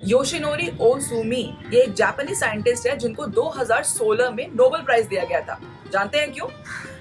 Yoshinori Osumi ये एक जापानी साइंटिस्ट है जिनको 2016 में नोबेल प्राइज दिया गया था। जानते हैं क्यों?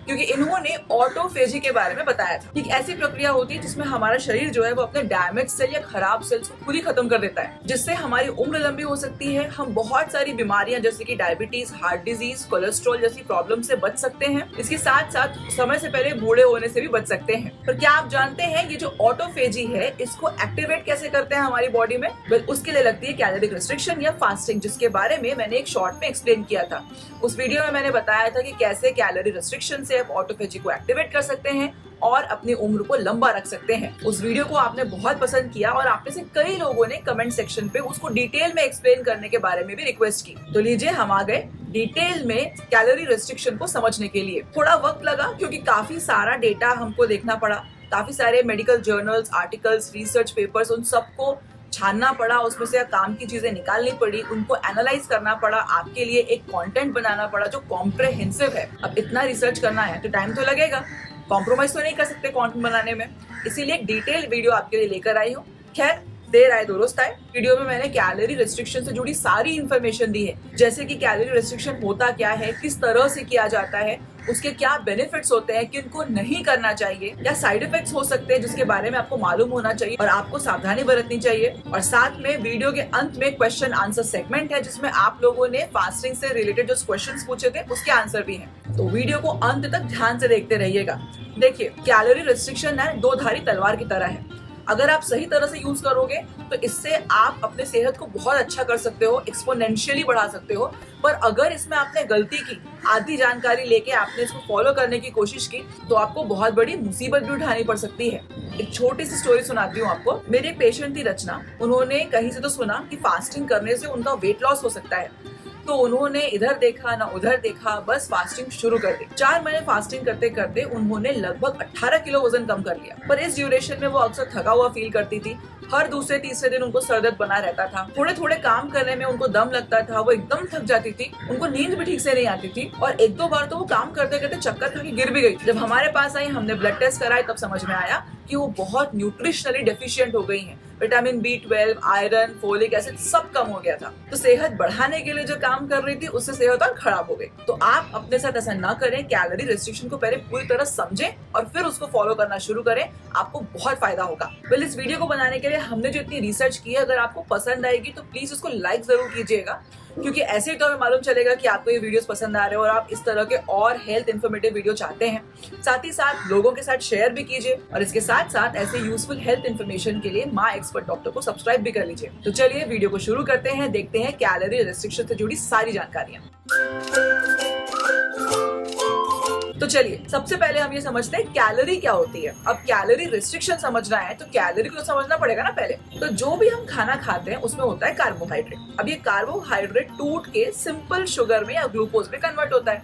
क्योंकि इन्होंने ऑटोफेजी के बारे में बताया था। एक ऐसी प्रक्रिया होती है जिसमें हमारा शरीर जो है वो अपने डैमेज सेल या खराब सेल्स को खुद ही खत्म कर देता है, जिससे हमारी उम्र लंबी हो सकती है। हम बहुत सारी बीमारियां जैसे कि डायबिटीज, हार्ट डिजीज, कोलेस्ट्रॉल जैसी प्रॉब्लम से बच सकते हैं। इसके साथ साथ समय से पहले बूढ़े होने से भी बच सकते हैं। पर क्या आप जानते हैं ये जो ऑटोफेजी है इसको एक्टिवेट कैसे करते हैं हमारी बॉडी में? उसके लिए लगती है कैलोरी रिस्ट्रिक्शन या फास्टिंग, जिसके बारे में मैंने एक शॉर्ट में एक्सप्लेन किया था। उस वीडियो में मैंने बताया था कि कैसे कैलोरी रिस्ट्रिक्शन से आप ऑटोफेजी को एक्टिवेट कर सकते हैं और अपनी उम्र को लंबा रख सकते हैं। उस वीडियो को आपने बहुत पसंद किया और आप में से कई लोगों ने कमेंट सेक्शन पे उसको डिटेल में एक्सप्लेन करने के बारे में भी रिक्वेस्ट की। तो लीजिए हम आ गए डिटेल में कैलोरी रिस्ट्रिक्शन को समझने के लिए। थोड़ा वक्त लगा क्योंकि काफी सारा डेटा हमको देखना पड़ा, काफी सारे medical journals, articles, research papers, उन सबको छानना पड़ा, उसमें से काम की चीजें निकालनी पड़ी, उनको एनालाइज करना पड़ा, आपके लिए एक कंटेंट बनाना पड़ा जो कॉम्प्रहेंसिव है। अब इतना रिसर्च करना है तो टाइम तो लगेगा, कॉम्प्रोमाइज तो नहीं कर सकते कंटेंट बनाने में, इसीलिए एक डिटेल वीडियो आपके लिए लेकर आई हूँ। खैर, देर आए दुरुस्त आए। वीडियो में मैंने कैलोरी रिस्ट्रिक्शन से जुड़ी सारी इन्फॉर्मेशन दी है, जैसे कि कैलोरी रिस्ट्रिक्शन होता क्या है, किस तरह से किया जाता है, उसके क्या बेनिफिट्स होते हैं, कि उनको नहीं करना चाहिए, या साइड इफेक्ट्स हो सकते हैं जिसके बारे में आपको मालूम होना चाहिए और आपको सावधानी बरतनी चाहिए। और साथ में वीडियो के अंत में क्वेश्चन आंसर सेगमेंट है जिसमें आप लोगों ने फास्टिंग से रिलेटेड जो क्वेश्चंस पूछे थे उसके आंसर भी हैं। तो वीडियो को अंत तक ध्यान से देखते रहिएगा। देखिए, कैलोरी रिस्ट्रिक्शन है दो धारी तलवार की तरह है। अगर आप सही तरह से यूज करोगे तो इससे आप अपने सेहत को बहुत अच्छा कर सकते हो, एक्सपोनेंशियली बढ़ा सकते हो। पर अगर इसमें आपने गलती की, आधी जानकारी लेके आपने इसको फॉलो करने की कोशिश की, तो आपको बहुत बड़ी मुसीबत भी उठानी पड़ सकती है। एक छोटी सी स्टोरी सुनाती हूँ आपको। मेरी एक पेशेंट थी रचना, उन्होंने कहीं से तो सुना कि फास्टिंग करने से उनका वेट लॉस हो सकता है। तो उन्होंने इधर देखा ना उधर देखा, बस फास्टिंग शुरू कर दी। 4 महीने फास्टिंग करते करते उन्होंने लगभग 18 किलो वजन कम कर लिया। पर इस ड्यूरेशन में वो अक्सर थका हुआ फील करती थी। हर दूसरे तीसरे दिन उनको सर दर्द बना रहता था। थोड़े थोड़े काम करने में उनको दम लगता था, वो एकदम थक जाती थी, उनको नींद भी ठीक से नहीं आती थी और एक दो बार तो वो काम करते करते चक्कर खा के गिर भी गई। जब हमारे पास आई, हमने ब्लड टेस्ट कराए, तब समझ में आया कि वो बहुत न्यूट्रिशनली डेफिशिएंट हो गई हैं। Vitamin B12, iron, folic acid सब कम हो गया था। तो सेहत बढ़ाने के लिए जो काम कर रही थी उससे सेहत और खराब हो गई। तो आप अपने साथ ऐसा ना करें, कैलोरी रिस्ट्रिक्शन को पहले पूरी तरह समझें और फिर उसको फॉलो करना शुरू करें, आपको बहुत फायदा होगा। इस वीडियो को बनाने के लिए हमने जो इतनी रिसर्च की है, अगर आपको पसंद आएगी तो प्लीज उसको लाइक जरूर कीजिएगा, क्योंकि ऐसे ही तो हमें मालूम चलेगा कि आपको ये वीडियोस पसंद आ रहे हैं और आप इस तरह के और हेल्थ इन्फॉर्मेटिव वीडियो चाहते हैं। साथ ही साथ लोगों के साथ शेयर भी कीजिए और इसके साथ साथ ऐसे यूजफुल हेल्थ इन्फॉर्मेशन के लिए माय एक्सपर्ट डॉक्टर को सब्सक्राइब भी कर लीजिए। तो चलिए वीडियो को शुरू करते हैं, देखते हैं कैलोरी रिस्ट्रिक्शन से जुड़ी सारी जानकारियां। तो चलिए सबसे पहले हम ये समझते हैं कैलोरी क्या होती है। अब कैलोरी रिस्ट्रिक्शन समझना है तो कैलोरी को समझना पड़ेगा ना पहले। तो जो भी हम खाना खाते हैं उसमें होता है कार्बोहाइड्रेट। अब ये कार्बोहाइड्रेट टूट के सिंपल शुगर में या ग्लूकोज में कन्वर्ट होता है।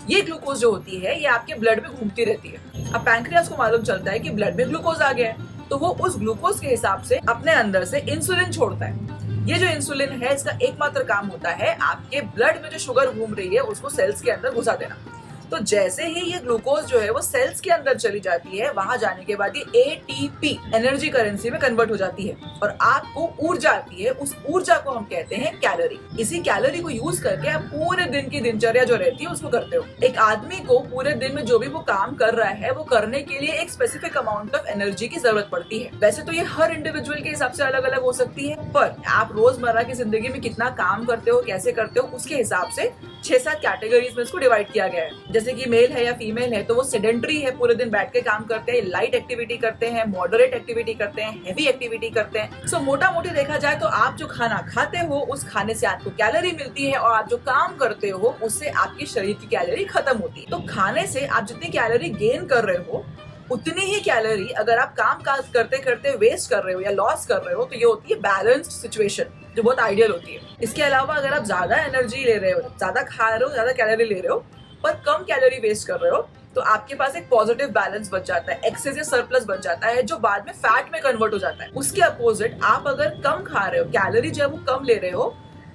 ये ग्लूकोज जो होती है ये आपके ब्लड में घूमती रहती है। अब पैंक्रियास को मालूम चलता है कि ब्लड में ग्लूकोज आ गया है, तो वो उस ग्लूकोज के हिसाब से अपने अंदर से इंसुलिन छोड़ता है। ये जो इंसुलिन है इसका एकमात्र काम होता है आपके ब्लड में जो शुगर घूम रही है उसको सेल्स के अंदर घुसा देना। तो जैसे ही ये ग्लूकोज जो है वो सेल्स के अंदर चली जाती है, वहां जाने के बाद ये ATP एनर्जी करेंसी में कन्वर्ट हो जाती है और आपको ऊर्जा आती है। उस ऊर्जा को हम कहते हैं कैलोरी। इसी कैलोरी को यूज करके आप पूरे दिन की दिनचर्या जो रहती है उसको करते हो। एक आदमी को पूरे दिन में जो भी वो काम कर रहा है वो करने के लिए एक स्पेसिफिक अमाउंट ऑफ एनर्जी की जरूरत पड़ती है। वैसे तो ये हर इंडिविजुअल के हिसाब से अलग अलग हो सकती है, पर आप रोजमर्रा की जिंदगी में कितना काम करते हो, कैसे करते हो, उसके हिसाब से 6-7 कैटेगरीज में इसको डिवाइड किया गया है। जैसे कि मेल है या फीमेल है तो वो सेडेंटरी है, पूरे दिन बैठ के काम करते हैं, लाइट एक्टिविटी करते हैं, मॉडरेट एक्टिविटी करते हैं, हेवी एक्टिविटी करते हैं। सो मोटा मोटी देखा जाए तो आप जो खाना खाते हो उस खाने से आपको कैलोरी मिलती है और आप जो काम करते हो उससे आपके शरीर की कैलोरी खत्म होती है। तो खाने से आप जितनी कैलोरी गेन कर रहे हो उतनी ही कैलोरी अगर आप काम काज करते करते वेस्ट कर रहे हो या लॉस कर रहे हो, तो ये होती है बैलेंस्ड सिचुएशन, जो बहुत आइडियल होती है। इसके अलावा अगर आप ज्यादा एनर्जी ले रहे हो, ज्यादा खा रहे हो, ज्यादा कैलोरी ले रहे हो पर कम कैलोरी वेस्ट कर रहे हो, तो आपके पास एक पॉजिटिव बैलेंस बच जाता है, एक्सेस या सरप्लस बच जाता है, जो बाद में फैट में कन्वर्ट हो जाता है। उसके अपोजिट आप अगर कम खा रहे हो, कैलोरी जो है वो कम ले रहे हो,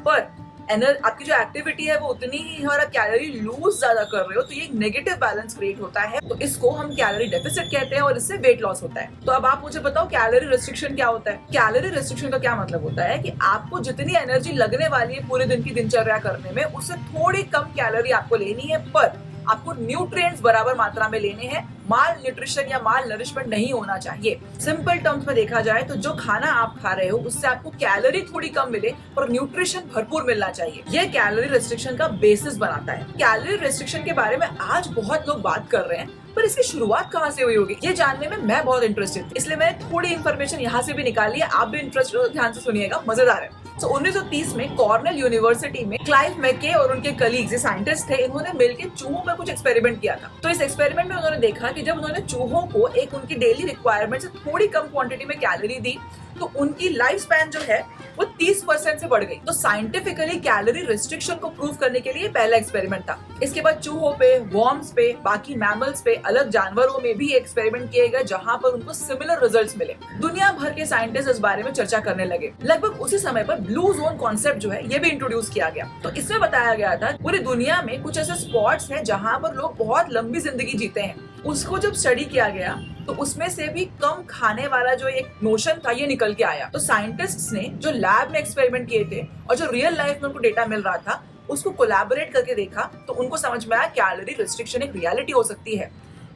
पर आपकी जो एक्टिविटी है वो उतनी ही है और आप कैलोरी लूज ज्यादा कर रहे हो, तो ये एक नेगेटिव बैलेंस क्रिएट होता है। तो इसको हम कैलोरी डेफिसिट कहते हैं और इससे वेट लॉस होता है। तो अब आप मुझे बताओ कैलोरी रिस्ट्रिक्शन क्या होता है। कैलोरी रिस्ट्रिक्शन का क्या मतलब होता है कि आपको जितनी एनर्जी लगने वाली है पूरे दिन की दिनचर्या करने में, उससे थोड़ी कम कैलोरी आपको लेनी है, पर आपको न्यूट्रिएंट्स बराबर मात्रा में लेने हैं। माल न्यूट्रिशन या माल नरिशमेंट नहीं होना चाहिए। सिंपल टर्म्स में देखा जाए तो जो खाना आप खा रहे हो उससे आपको कैलोरी थोड़ी कम मिले और न्यूट्रिशन भरपूर मिलना चाहिए। ये कैलोरी रेस्ट्रिक्शन का बेसिस बनाता है। कैलोरी रेस्ट्रिक्शन के बारे में आज बहुत लोग बात कर रहे हैं, पर इसकी शुरुआत कहाँ से हुई होगी ये जानने में मैं बहुत इंटरेस्टेड थी, इसलिए मैंने थोड़ी इन्फॉर्मेशन यहाँ से भी निकाली है। आप भी इंटरेस्टेड हो, ध्यान से सुनिएगा, मजेदार है। तो 1930 में कॉर्नेल यूनिवर्सिटी में क्लाइव मैके और उनके कलीग्स, साइंटिस्ट थे, इन्होंने मिलकर चूहों पर कुछ एक्सपेरिमेंट किया था। तो इस एक्सपेरिमेंट में उन्होंने देखा कि जब उन्होंने चूहों को एक उनकी डेली रिक्वायरमेंट से थोड़ी कम क्वांटिटी में कैलोरी दी तो उनकी लाइफ स्पैन जो है वो 30% से बढ़ गई। तो साइंटिफिकली कैलोरी रिस्ट्रिक्शन को प्रूव करने के लिए पहला एक्सपेरिमेंट था। इसके बाद चूहों पे, वॉर्म्स पे, बाकी मैमल्स पे, अलग जानवरों में भी एक्सपेरिमेंट किए गए जहां पर उनको सिमिलर रिजल्ट्स मिले। दुनिया भर के साइंटिस्ट इस बारे में चर्चा करने लगे। लगभग उसी समय पर ब्लू जोन कॉन्सेप्ट जो है ये भी इंट्रोड्यूस किया गया। तो इसमें बताया गया था पूरी दुनिया में कुछ ऐसे स्पॉट्स हैं जहां पर लोग बहुत लंबी जिंदगी जीते हैं। उसको जब स्टडी किया गया तो उसमें से भी कम खाने वाला जो एक नोशन था ये निकल के आया। तो साइंटिस्ट्स ने जो लैब में एक्सपेरिमेंट किए थे और जो रियल लाइफ में उनको डेटा मिल रहा था उसको कोलैबोरेट करके देखा तो उनको समझ में आया कैलोरी रिस्ट्रिक्शन एक रियलिटी हो सकती है।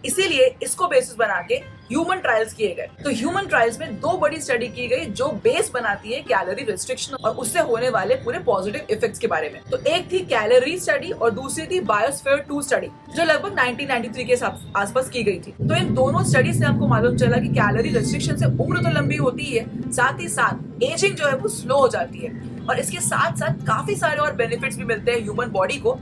इसीलिए इसको बेसिस बना के ह्यूमन ट्रायल्स किए गए। तो ह्यूमन ट्रायल्स में दो बड़ी स्टडी की गई जो बेस बनाती है कैलोरी रिस्ट्रिक्शन और उससे होने वाले पूरे पॉजिटिव इफेक्ट्स के बारे में। तो एक थी कैलोरी स्टडी और दूसरी थी बायोस्फीयर 2 स्टडी जो लगभग 1993 के आसपास की गई थी। तो इन दोनों स्टडी से हमको मालूम चला कि कैलोरी रिस्ट्रिक्शन से उम्र तो लंबी होती है, साथ ही साथ एजिंग जो है वो स्लो हो जाती है और इसके साथ साथ काफी सारे और बेनिफिट्स भी मिलते हैं ह्यूमन बॉडी को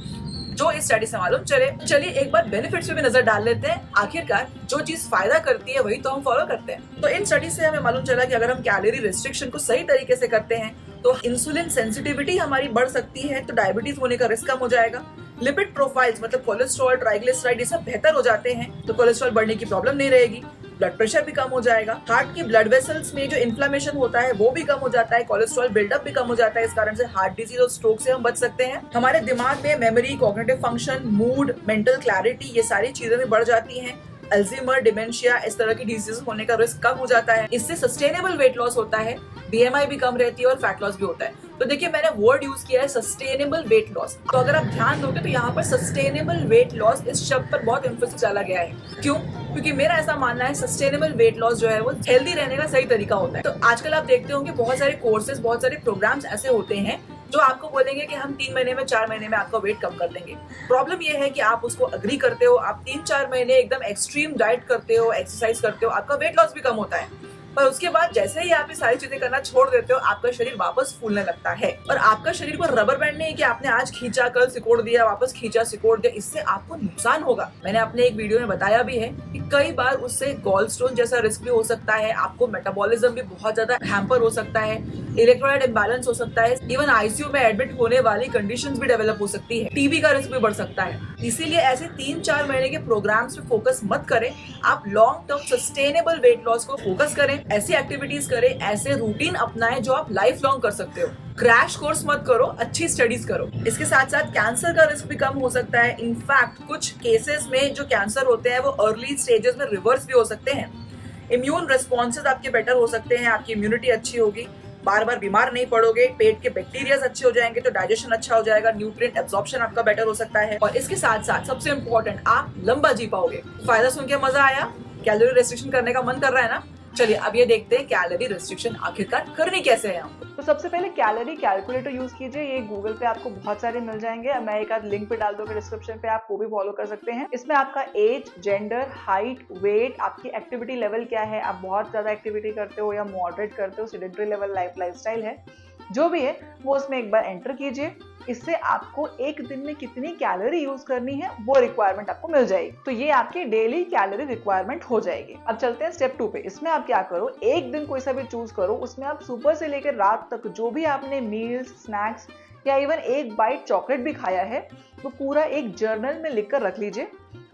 जो इस स्टडी से मालूम चले। चलिए एक बार बेनिफिट्स पे भी नजर डाल लेते हैं। आखिरकार जो चीज फायदा करती है वही तो हम फॉलो करते हैं। तो इन स्टडी से हमें मालूम चला कि अगर हम कैलोरी रिस्ट्रिक्शन को सही तरीके से करते हैं तो इंसुलिन सेंसिटिविटी हमारी बढ़ सकती है, तो डायबिटीज होने का रिस्क कम हो जाएगा। लिपिड प्रोफाइल्स मतलब कोलेस्ट्रॉल, ट्राइग्लिसराइड ये सब बेहतर हो जाते हैं, तो कोलेस्ट्रॉल बढ़ने की प्रॉब्लम नहीं रहेगी। ब्लड प्रेशर भी कम हो जाएगा। हार्ट की ब्लड वेसल्स में जो इन्फ्लेमेशन होता है वो भी कम हो जाता है। कोलेस्ट्रॉल बिल्डअप भी कम हो जाता है। इस कारण से हार्ट डिजीज और स्ट्रोक से हम बच सकते हैं। हमारे दिमाग में memory, cognitive function, mood, mental clarity ये सारी चीजें भी बढ़ जाती हैं। अल्जीमर, डिमेंशिया इस तरह की डिजीज होने का रिस्क कम हो जाता है। इससे सस्टेनेबल वेट लॉस होता है, बीएमआई भी कम रहती है और फैट लॉस भी होता है। तो देखिए मैंने वर्ड यूज किया है सस्टेनेबल वेट लॉस। तो अगर आप ध्यान दोगे तो यहाँ पर सस्टेनेबल वेट लॉस इस शब्द पर बहुत एम्फेसिस डाला गया है। क्यों? क्योंकि मेरा ऐसा मानना है सस्टेनेबल वेट लॉस जो है वो हेल्दी रहने का सही तरीका होता है। तो आजकल आप देखते होंगे बहुत सारे कोर्सेज, बहुत सारे प्रोग्राम्स ऐसे होते हैं जो आपको बोलेंगे कि हम 3 महीने में, 4 महीने में आपका वेट कम कर देंगे। प्रॉब्लम ये है कि आप उसको अग्री करते हो, आप 3-4 महीने एकदम एक्सट्रीम डाइट करते हो, एक्सरसाइज करते हो, आपका वेट लॉस भी कम होता है, पर उसके बाद जैसे ही आप ये सारी चीजें करना छोड़ देते हो आपका शरीर वापस फूलने लगता है। और आपका शरीर को रबर बैंड नहीं है कि आपने आज खींचा, कल सिकोड़ दिया, वापस खींचा, सिकोड़ दिया, इससे आपको नुकसान होगा। मैंने अपने एक वीडियो में बताया भी है कि कई बार उससे गॉल स्टोन जैसा रिस्क भी हो सकता है, आपको मेटाबॉलिज्म भी बहुत ज्यादा हैम्पर हो सकता है, इलेक्ट्रोलाइट इम्बैलेंस हो सकता है, इवन आईसीयू में एडमिट होने वाली कंडीशंस भी डेवलप हो सकती है, टीबी का रिस्क भी बढ़ सकता है। इसीलिए ऐसे 3-4 महीने के प्रोग्राम्स पे फोकस मत करें, आप long term sustainable weight loss को फोकस करें, ऐसी एक्टिविटीज करें, ऐसे रूटीन अपनाएं जो आप लाइफ लॉन्ग कर सकते हो। क्रैश कोर्स मत करो, अच्छी स्टडीज करो। इसके साथ साथ कैंसर का रिस्क भी कम हो सकता है। इनफैक्ट कुछ केसेस में जो कैंसर होते हैं वो अर्ली स्टेजेस में रिवर्स भी हो सकते हैं। इम्यून रिस्पॉन्सेज आपके बेटर हो सकते हैं, आपकी इम्यूनिटी अच्छी होगी, बार बार बीमार नहीं पड़ोगे, पेट के बैक्टीरिया अच्छे हो जाएंगे तो डाइजेशन अच्छा हो जाएगा, न्यूट्रिएंट एब्जॉर्प्शन आपका बेटर हो सकता है और इसके साथ साथ सबसे इंपॉर्टेंट आप लंबा जी पाओगे। फायदा सुन के मजा आया? कैलोरी रेस्ट्रिक्शन करने का मन कर रहा है ना? चलिए अब ये देखते हैं कैलोरी रेस्ट्रिक्शन आखिरकार करनी कैसे है। तो सबसे पहले कैलोरी कैलकुलेटर यूज कीजिए। ये गूगल पे आपको बहुत सारे मिल जाएंगे, मैं एक आध लिंक पे डाल दूंगा डिस्क्रिप्शन पे, आप वो भी फॉलो कर सकते हैं। इसमें आपका एज, जेंडर, हाइट, वेट, आपकी एक्टिविटी लेवल क्या है, आप बहुत ज्यादा एक्टिविटी करते हो या मॉडरेट करते हो, सेडेंटरी लेवल लाइफस्टाइल है, जो भी है वो उसमें एक बार एंटर कीजिए। इससे आपको एक दिन में कितनी कैलोरी यूज करनी है वो रिक्वायरमेंट आपको मिल जाएगी। तो ये आपकी डेली कैलोरी रिक्वायरमेंट हो जाएगी। अब चलते हैं स्टेप 2 पे। इसमें आप क्या करो, एक दिन कोई सा भी चूज करो, उसमें आप सुबह से लेकर रात तक जो भी आपने मील्स, स्नैक्स या इवन एक बाइट चॉकलेट भी खाया है वो पूरा एक जर्नल में लिख कर रख लीजिए।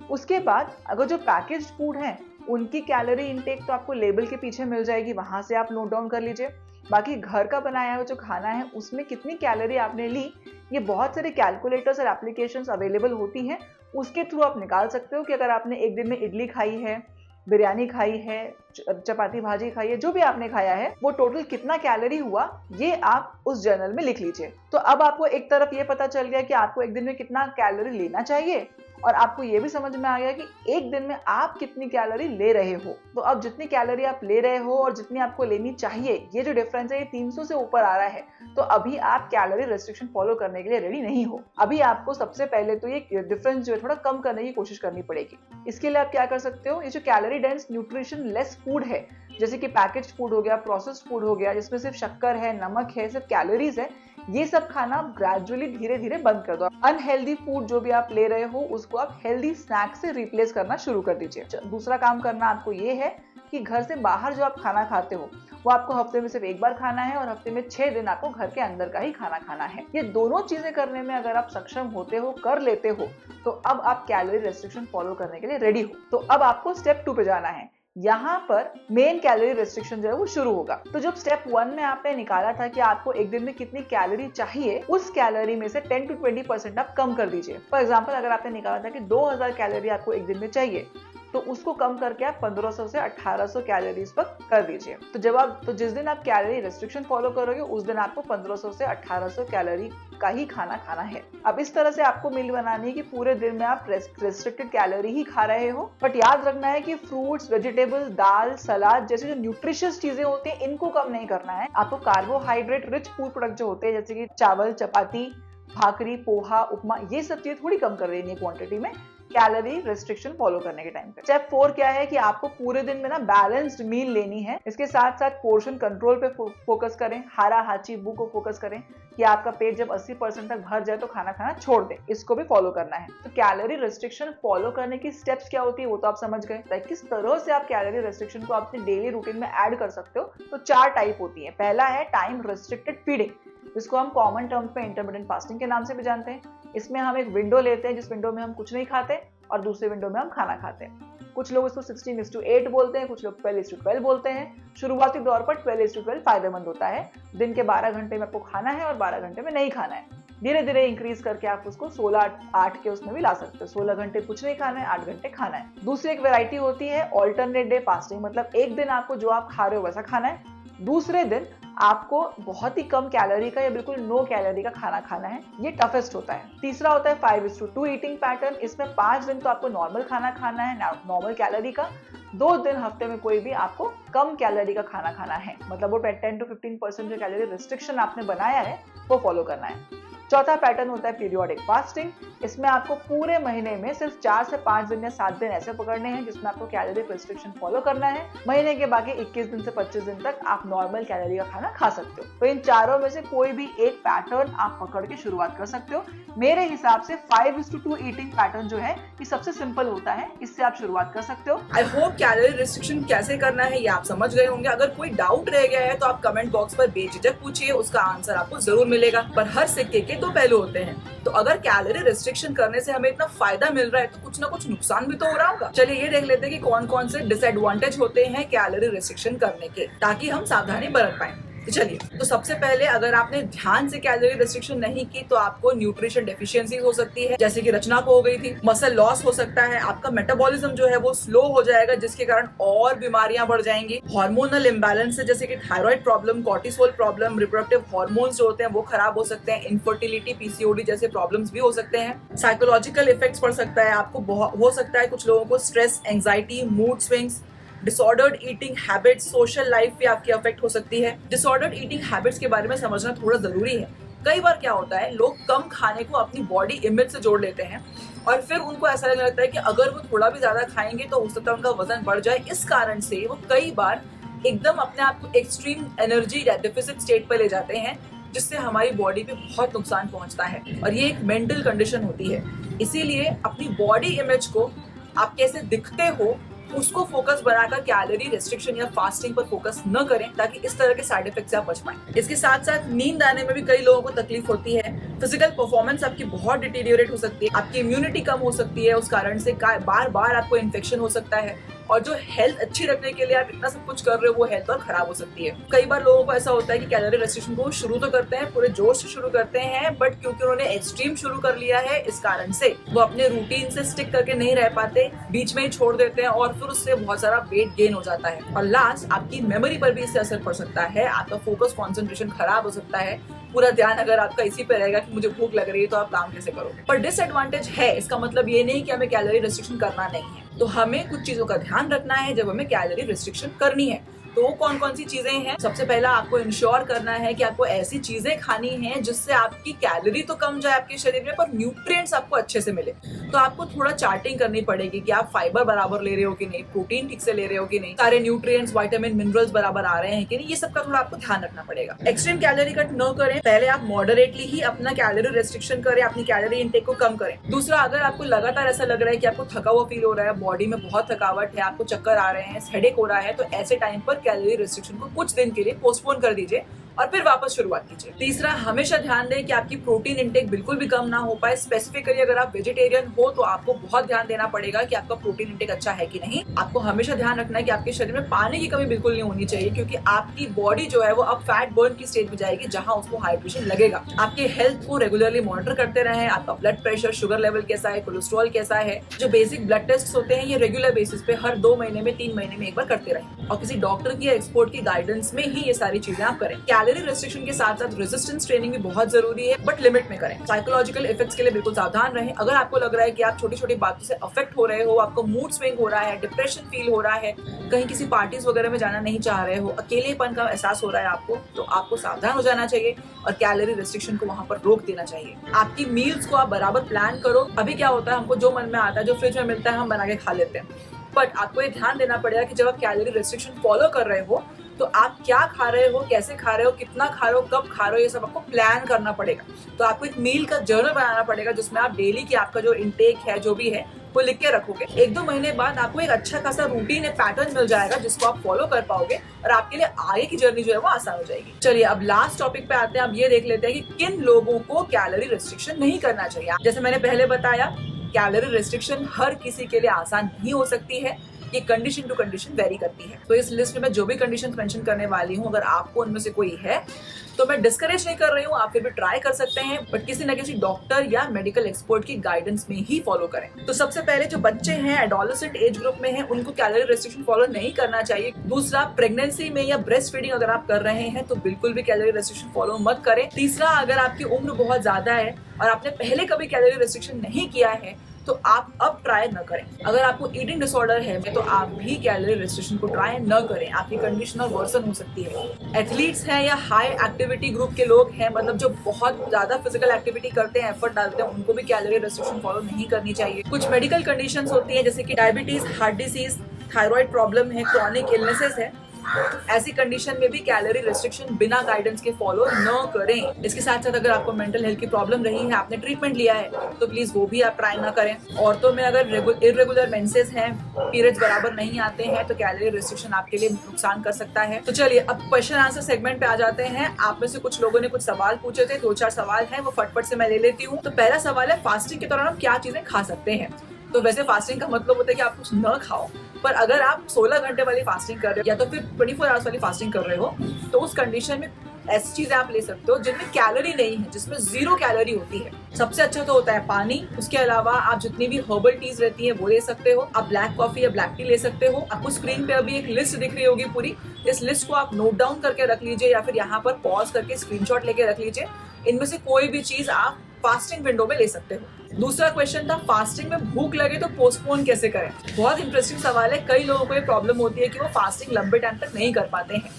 उसके बाद अगर जो पैकेज्ड फूड है उनकी कैलोरी इनटेक तो आपको लेबल के पीछे मिल जाएगी, वहां से आप नोट डाउन कर लीजिए। बाकी घर का बनाया हुआ जो खाना है उसमें कितनी कैलोरी आपने ली, ये बहुत सारे कैलकुलेटर्स और एप्लीकेशंस अवेलेबल होती हैं, उसके थ्रू आप निकाल सकते हो कि अगर आपने एक दिन में इडली खाई है, बिरयानी खाई है, चपाती भाजी खाई है, जो भी आपने खाया है वो टोटल कितना कैलोरी हुआ, ये आप उस जर्नल में लिख लीजिए। तो अब आपको एक तरफ ये पता चल गया कि आपको एक दिन में कितना कैलोरी लेना चाहिए, और आपको ये भी समझ में आ गया कि एक दिन में आप कितनी कैलोरी ले रहे हो। तो अब जितनी कैलोरी आप ले रहे हो और जितनी आपको लेनी चाहिए, ये जो डिफरेंस है ये 300 से ऊपर आ रहा है, तो अभी आप कैलोरी रेस्ट्रिक्शन फॉलो करने के लिए रेडी नहीं हो। अभी आपको सबसे पहले तो ये डिफरेंस जो है थोड़ा कम करने की कोशिश करनी पड़ेगी। इसके लिए आप क्या कर सकते हो, ये जो calorie dense nutrition less food है, जैसे कि पैकेज्ड फूड हो गया, प्रोसेस्ड फूड हो गया, जिसमें सिर्फ शक्कर है, नमक है, सिर्फ कैलोरीज है, ये सब खाना आप ग्रेजुअली धीरे धीरे बंद कर दो। अनहेल्दी फूड जो भी आप ले रहे हो उसको आप हेल्दी स्नैक से रिप्लेस करना शुरू कर दीजिए। दूसरा काम करना आपको ये है कि घर से बाहर जो आप खाना खाते हो वो आपको हफ्ते में सिर्फ एक बार खाना है, और हफ्ते में 6 दिन आपको घर के अंदर का ही खाना खाना है। ये दोनों चीजें करने में अगर आप सक्षम होते हो, कर लेते हो, तो अब आप कैलोरी रेस्ट्रिक्शन फॉलो करने के लिए रेडी हो। तो अब आपको स्टेप 2 पे जाना है। यहाँ पर मेन कैलोरी रेस्ट्रिक्शन जो है वो शुरू होगा। तो जब स्टेप 1 में आपने निकाला था कि आपको एक दिन में कितनी कैलोरी चाहिए, उस कैलोरी में से 10 to 20% आप कम कर दीजिए। फॉर एग्जांपल, अगर आपने निकाला था कि 2000 कैलोरी आपको एक दिन में चाहिए, तो उसको कम करके आप 1500 से 1800 कैलोरीज पर कर दीजिए। तो जिस दिन आप कैलोरी रेस्ट्रिक्शन फॉलो करोगे उस दिन आपको 1500 से 1800 कैलोरी का ही खाना खाना है। अब इस तरह से आपको मील बनानी है कि पूरे दिन में आप रेस्ट्रिक्टेड कैलोरी ही खा रहे हो, बट याद रखना है कि फ्रूट्स, वेजिटेबल, दाल, सलाद जैसे जो न्यूट्रिशियस चीजें होती हैं इनको कम नहीं करना है। आपको कार्बोहाइड्रेट रिच फूड प्रोडक्ट जो होते हैं, जैसे कि चावल, चपाती, भाकरी, पोहा, उपमा, ये सब चीजें थोड़ी कम कर देनी है क्वांटिटी में कैलोरी रेस्ट्रिक्शन फॉलो करने के टाइम पे। स्टेप 4 क्या है कि आपको पूरे दिन में ना बैलेंस्ड मील लेनी है। इसके साथ साथ पोर्शन कंट्रोल पे फोकस करें, हारा हाची बू को फोकस करें कि आपका पेट जब 80% तक भर जाए तो खाना खाना छोड़ दे, इसको भी फॉलो करना है। तो कैलोरी रेस्ट्रिक्शन फॉलो करने की स्टेप्स क्या होती है वो तो आप समझ गए। तो किस तरह से आप कैलोरी रेस्ट्रिक्शन को अपने डेली रूटीन में ऐड कर सकते हो, तो 4 टाइप होती है। पहला है टाइम रेस्ट्रिक्टेड फीडिंग, जिसको हम कॉमन टर्म्स में इंटरमिटेंट फास्टिंग के नाम से भी जानते हैं। इसमें हम एक विंडो लेते हैं जिस विंडो में हम कुछ नहीं खाते और दूसरे विंडो में हम खाना खाते हैं। कुछ लोग इसको 16:8 बोलते हैं, कुछ लोग 12:12 बोलते हैं। शुरुआती दौर पर 12:12 फायदेमंद होता है। दिन के 12 घंटे में आपको खाना है और 12 घंटे में नहीं खाना है। धीरे धीरे इंक्रीज करके आप उसको 16-8 के उसमें भी ला सकते हो। 16 घंटे कुछ नहीं खाना है, 8 घंटे खाना है। दूसरी एक वैरायटी होती है ऑल्टरनेट डे फास्टिंग, मतलब एक दिन आपको जो आप खा रहे हो वैसा खाना है, दूसरे दिन आपको बहुत ही कम कैलोरी का या बिल्कुल नो कैलोरी का खाना खाना है। ये टफेस्ट होता है। तीसरा होता है 5:2 ईटिंग पैटर्न। इसमें 5 दिन तो आपको नॉर्मल खाना खाना है, नॉर्मल कैलोरी का। 2 दिन हफ्ते में कोई भी आपको कम कैलोरी का खाना खाना है, मतलब वो 10 to 15% जो कैलोरी रिस्ट्रिक्शन आपने बनाया है वो फॉलो करना है। चौथा पैटर्न होता है पीरियोडिक फास्टिंग। इसमें आपको पूरे महीने में सिर्फ 4 से 5 दिन या 7 दिन ऐसे पकड़ने हैं जिसमें आपको कैलोरी रिस्ट्रिक्शन फॉलो करना है। महीने के बाकी 21 दिन से 25 दिन तक आप नॉर्मल कैलोरी का खाना खा सकते हो। तो इन चारों में से कोई भी एक पैटर्न आप पकड़ के शुरुआत कर सकते हो। मेरे हिसाब से 5:2 ईटिंग पैटर्न जो है ये सबसे सिंपल होता है, इससे आप शुरुआत कर सकते हो। आई होप कैलोरी रिस्ट्रिक्शन कैसे करना है ये आप समझ गए होंगे। अगर कोई डाउट रह गया है तो आप कमेंट बॉक्स पर बेझिझक पूछिए, उसका आंसर आपको जरूर मिलेगा। पर हर सिक्के के 2 पहलू होते हैं, तो अगर कैलोरी रिस्ट्रिक्शन करने से हमें इतना फायदा मिल रहा है तो कुछ ना कुछ नुकसान भी तो हो रहा होगा। चलिए ये देख लेते हैं कि कौन कौन से डिसएडवांटेज होते हैं कैलोरी रिस्ट्रिक्शन करने के, ताकि हम सावधानी बरत पाए। चलिए, तो सबसे पहले अगर आपने ध्यान से कैलोरी रेस्ट्रिक्शन नहीं की तो आपको न्यूट्रिशन डेफिशिएंसी हो सकती है, जैसे कि रचना को हो गई थी। मसल लॉस हो सकता है, आपका मेटाबॉलिज्म जो है वो स्लो हो जाएगा, जिसके कारण और बीमारियां बढ़ जाएंगी। हार्मोनल इम्बैलेंस से, जैसे कि thyroid problem, cortisol problem, reproductive hormones जो होते हैं वो खराब हो सकते हैं। इनफर्टिलिटी, पीसीओडी जैसे प्रॉब्लम्स भी हो सकते हैं। साइकोलॉजिकल इफेक्ट्स पड़ सकता है आपको, हो सकता है कुछ लोगों को stress, anxiety, mood swings, disordered eating habits, social life भी आपकी अफेक्ट हो सकती है। डिसऑर्डर्ड ईटिंग हैबिट्स के बारे में समझना थोड़ा जरूरी है। कई बार क्या होता है, लोग कम खाने को अपनी बॉडी इमेज से जोड़ लेते हैं और फिर उनको ऐसा लगने लगता है कि अगर वो थोड़ा भी ज्यादा खाएंगे तो हो सकता है उनका वजन बढ़ जाए। इस कारण से वो कई बार एकदम अपने आप को एक्सट्रीम एनर्जी डेफिसिट स्टेट पर ले जाते हैं, जिससे हमारी बॉडी पे बहुत नुकसान पहुंचता है और ये एक मेंटल कंडीशन होती है। इसीलिए अपनी बॉडी इमेज को, आप कैसे दिखते हो, उसको फोकस बनाकर कैलोरी रेस्ट्रिक्शन या फास्टिंग पर फोकस न करें, ताकि इस तरह के साइड इफेक्ट से आप बच पाएं। इसके साथ साथ नींद आने में भी कई लोगों को तकलीफ होती है। फिजिकल परफॉर्मेंस आपकी बहुत डिटीरियोरेट हो सकती है, आपकी इम्यूनिटी कम हो सकती है, उस कारण से बार बार आपको इन्फेक्शन हो सकता है और जो हेल्थ अच्छी रखने के लिए आप इतना सब कुछ कर रहे हो वो हेल्थ और खराब हो सकती है। कई बार लोगों को ऐसा होता है कि कैलोरी रेस्ट्रिक्शन को शुरू तो करते हैं, पूरे जोश से शुरू करते हैं, बट क्योंकि उन्होंने एक्सट्रीम शुरू कर लिया है इस कारण से वो अपने रूटीन से स्टिक करके नहीं रह पाते, बीच में ही छोड़ देते हैं और फिर उससे बहुत सारा वेट गेन हो जाता है और लास्ट आपकी मेमोरी पर भी इससे असर पड़ सकता है, आपका फोकस कॉन्सेंट्रेशन खराब हो सकता है, पूरा ध्यान अगर आपका इसी पे रहेगा कि मुझे भूख लग रही है तो आप काम कैसे करोगे। पर डिसएडवांटेज है, इसका मतलब ये नहीं कि हमें कैलोरी रेस्ट्रिक्शन करना नहीं है। तो हमें कुछ चीजों का ध्यान रखना है जब हमें कैलोरी रेस्ट्रिक्शन करनी है। तो वो कौन कौन सी चीजें हैं? सबसे पहला आपको इंश्योर करना है कि आपको ऐसी चीजें खानी है जिससे आपकी कैलोरी तो कम जाए आपके शरीर में, पर न्यूट्रिएंट्स आपको अच्छे से मिले। तो आपको थोड़ा चार्टिंग करनी पड़ेगी कि आप फाइबर बराबर ले रहे हो कि नहीं, प्रोटीन ठीक से ले रहे हो कि नहीं, सारे न्यूट्रिएंट्स, विटामिन, मिनरल्स बराबर आ रहे हैं कि नहीं, ये सब का थोड़ा आपको ध्यान रखना पड़ेगा। एक्सट्रीम कैलोरी कट न करें, पहले आप मॉडरेटली ही अपना कैलोरी रेस्ट्रिक्शन करें, अपनी कैलोरी इनटेक को कम करें। दूसरा, अगर आपको लगातार ऐसा लग रहा है कि आपको थका हुआ फील हो रहा है, बॉडी में बहुत थकावट है, आपको चक्कर आ रहे हैं, हेडेक हो रहा है, तो ऐसे टाइम पर कैलोरी रेस्ट्रिक्शन को कुछ दिन के लिए पोस्टपोन कर दीजिए और फिर वापस शुरुआत कीजिए। तीसरा, हमेशा ध्यान दें कि आपकी प्रोटीन इंटेक बिल्कुल भी कम ना हो पाए। स्पेसिफिकली अगर आप वेजिटेरियन हो तो आपको बहुत ध्यान देना पड़ेगा कि आपका प्रोटीन इंटेक अच्छा है कि नहीं। आपको हमेशा ध्यान रखना है कि आपके शरीर में पानी की कमी बिल्कुल नहीं होनी चाहिए, क्योंकि आपकी बॉडी जो है वो अब फैट बर्न की स्टेज में जाएगी जहां उसको हाइड्रेशन लगेगा। आपके हेल्थ को रेगुलरली मॉनिटर करते रहें, आपका ब्लड प्रेशर, शुगर लेवल कैसा है, कोलेस्ट्रॉल कैसा है। जो बेसिक ब्लड टेस्ट होते हैं ये रेगुलर बेसिस पे हर 2 महीने में, 3 महीने में एक बार करते रहें और किसी डॉक्टर की या एक्सपर्ट की गाइडेंस में ही ये सारी चीजें आप करें। कैलोरी रेस्ट्रिक्शन के साथ साथ रेजिस्टेंस ट्रेनिंग भी बहुत जरूरी है, बट लिमिट में करें। साइकोलॉजिकल इफेक्ट्स के लिए बिल्कुल सावधान रहें। अगर आपको लग रहा है कि आप छोटी छोटी बातों से अफेक्ट हो रहे हो, आपको मूड स्विंग हो रहा है, डिप्रेशन फील हो रहा है, कहीं किसी पार्टीज वगैरह में जाना नहीं चाह रहे हो, अकेलेपन का एहसास हो रहा है आपको, तो आपको सावधान हो जाना चाहिए और कैलोरी रेस्ट्रिक्शन को वहां पर रोक देना चाहिए। आपकी मील्स को आप बराबर प्लान करो। अभी क्या होता है, हमको जो मन में आता है, जो फ्रिज में मिलता है, हम बना के खा लेते हैं, बट आपको ये ध्यान देना पड़ेगा कि जब आप कैलोरी रेस्ट्रिक्शन फॉलो कर रहे हो तो आप क्या खा रहे हो, कैसे खा रहे हो, कितना खा रहे हो, कब खा रहे हो, ये सब आपको प्लान करना पड़ेगा। तो आपको एक मील का जर्नल बनाना पड़ेगा जिसमें आप डेली की आपका जो इंटेक है, जो भी है, वो लिख के रखोगे। 1-2 महीने बाद आपको एक अच्छा खासा रूटीन, एक पैटर्न मिल जाएगा जिसको आप फॉलो कर पाओगे और आपके लिए आगे की जर्नी जो है वो आसान हो जाएगी। चलिए अब लास्ट टॉपिक पे आते हैं। अब ये देख लेते हैं कि किन लोगों को कैलोरी रेस्ट्रिक्शन नहीं करना चाहिए। जैसे मैंने पहले बताया, कैलोरी रेस्ट्रिक्शन हर किसी के लिए आसान नहीं हो सकती है, ये कंडीशन टू कंडीशन वेरी करती है। तो इस लिस्ट में मैं जो भी कंडीशन मेंशन करने वाली हूँ, अगर आपको उनमें से कोई है तो मैं डिस्करेज नहीं कर रही हूँ, आप फिर भी ट्राई कर सकते हैं, बट किसी न किसी डॉक्टर या मेडिकल एक्सपर्ट की गाइडेंस में ही फॉलो करें। तो सबसे पहले जो बच्चे हैं, एडोलेसेंट एज ग्रुप में हैं, उनको कैलोरी रेस्ट्रिक्शन फॉलो नहीं करना चाहिए। दूसरा, प्रेगनेंसी में या ब्रेस्ट फीडिंग अगर आप कर रहे हैं तो बिल्कुल भी कैलोरी रेस्ट्रिक्शन फॉलो मत करें। तीसरा, अगर आपकी उम्र बहुत ज्यादा है और आपने पहले कभी कैलोरी रेस्ट्रिक्शन नहीं किया है तो आप अब ट्राई न करें। अगर आपको ईटिंग डिसऑर्डर है तो आप भी कैलोरी रेस्ट्रिक्शन को ट्राई न करें, आपकी कंडीशन और वर्सन हो सकती है। एथलीट्स हैं या हाई एक्टिविटी ग्रुप के लोग हैं, मतलब जो बहुत ज्यादा फिजिकल एक्टिविटी करते हैं, एफर्ट डालते हैं, उनको भी कैलोरी रेस्ट्रिक्शन फॉलो नहीं करनी चाहिए। कुछ मेडिकल कंडीशंस होती हैं जैसे कि diabetes, heart disease, thyroid problem है, क्रॉनिक इलनेसेस है, ऐसी कंडीशन में भी कैलोरी रेस्ट्रिक्शन बिना गाइडेंस के फॉलो न करें। इसके साथ साथ अगर आपको मेंटल हेल्थ की प्रॉब्लम रही है, आपने ट्रीटमेंट लिया है, तो प्लीज वो भी आप ट्राई ना करें। औरतों में अगर इरेगुलर मेंसेस हैं, पीरियड्स बराबर नहीं आते हैं, तो कैलोरी रेस्ट्रिक्शन आपके लिए नुकसान कर सकता है। तो चलिए अब क्वेश्चन आंसर सेगमेंट पे आ जाते हैं। आप में से कुछ लोगों ने कुछ सवाल पूछे थे, 2-4 सवाल हैं, वो फटफट से मैं ले लेती हूँ। तो पहला सवाल है, फास्टिंग के दौरान हम क्या चीजें खा सकते हैं। तो वैसे फास्टिंग का मतलब होता है कि आप कुछ न खाओ, पर अगर आप 16 घंटे वाली फास्टिंग कर रहे हो या तो फिर 24 आवर्स वाली फास्टिंग कर रहे हो, तो उस कंडीशन में ऐसी चीजें आप ले सकते हो जिनमें कैलोरी नहीं है, जिसमें 0 कैलोरी होती है। सबसे अच्छा तो होता है पानी। उसके अलावा आप जितनी भी हर्बल टीज रहती है वो ले सकते हो। आप ब्लैक कॉफी या ब्लैक टी ले सकते हो। आपको स्क्रीन पे अभी एक लिस्ट दिख रही होगी पूरी, इस लिस्ट को आप नोट डाउन करके रख लीजिए या फिर यहाँ पर पॉज करके स्क्रीनशॉट लेके रख लीजिए। इनमें से कोई भी चीज आप फास्टिंग विंडो में ले सकते हो। दूसरा क्वेश्चन था, फास्टिंग में भूख लगे तो पोस्टपोन कैसे करें। बहुत इंटरेस्टिंग सवाल है। कई लोगों को ये प्रॉब्लम होती है कि वो फास्टिंग लंबे टाइम तक नहीं कर पाते हैं।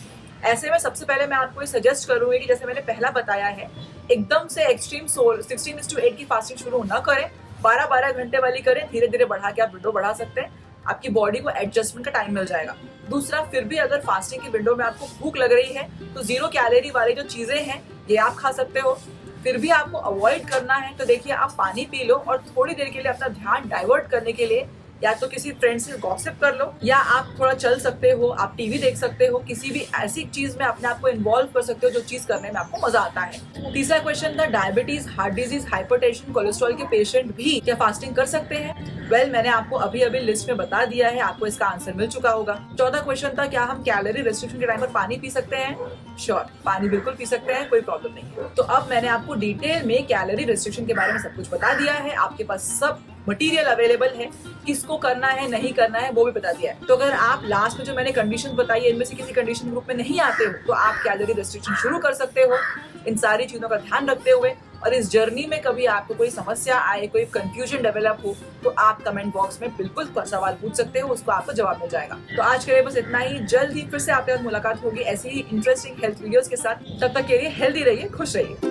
ऐसे में सबसे पहले मैं आपको ये सजेस्ट करूंगी कि जैसे मैंने पहला बताया है, एकदम से एक्सट्रीम 16:8 की फास्टिंग शुरू न करें, 12-12 घंटे वाली करें, धीरे धीरे बढ़ा के आप विंडो बढ़ा सकते हैं, आपकी बॉडी को एडजस्टमेंट का टाइम मिल जाएगा। दूसरा, फिर भी अगर फास्टिंग की विंडो में आपको भूख लग रही है तो 0 कैलोरी वाली जो चीजें हैं ये आप खा सकते हो। फिर भी आपको अवॉइड करना है तो देखिए, आप पानी पी लो और थोड़ी देर के लिए अपना ध्यान डाइवर्ट करने के लिए या तो किसी फ्रेंड से गॉसिप कर लो, या आप थोड़ा चल सकते हो, आप टीवी देख सकते हो, किसी भी ऐसी चीज में अपने आप को इन्वॉल्व कर सकते हो जो चीज करने में आपको मजा आता है। तीसरा क्वेश्चन था, diabetes, heart disease, hypertension, cholesterol के पेशेंट भी क्या फास्टिंग कर सकते हैं। वेल मैंने आपको अभी अभी लिस्ट में बता दिया है, आपको इसका आंसर मिल चुका होगा। चौथा क्वेश्चन था, क्या हम कैलोरी रिस्ट्रिक्शन के टाइम पर पानी पी सकते हैं? श्योर, पानी बिल्कुल पी सकते हैं, कोई प्रॉब्लम नहीं है। तो अब मैंने आपको डिटेल में कैलोरी रिस्ट्रिक्शन के बारे में सब कुछ बता दिया है, आपके पास सब मटेरियल अवेलेबल है, किसको करना है नहीं करना है वो भी बता दिया है। तो अगर आप लास्ट में जो मैंने कंडीशन बताई है इनमें से किसी कंडीशन ग्रुप में नहीं आते हो तो आप कैलोरी रिस्ट्रिक्शन शुरू कर सकते हो, इन सारी चीजों का ध्यान रखते हुए। और इस जर्नी में कभी आपको कोई समस्या आए, कोई कंफ्यूजन डेवलप हो तो आप कमेंट बॉक्स में बिल्कुल सवाल पूछ सकते हो, उसको आपको जवाब मिल जाएगा। तो आज के लिए बस इतना ही, जल्द ही फिर से आपके साथ मुलाकात होगी ऐसी ही इंटरेस्टिंग हेल्थ वीडियोस के साथ। तब तक के लिए हेल्दी रहिए, खुश रहिए।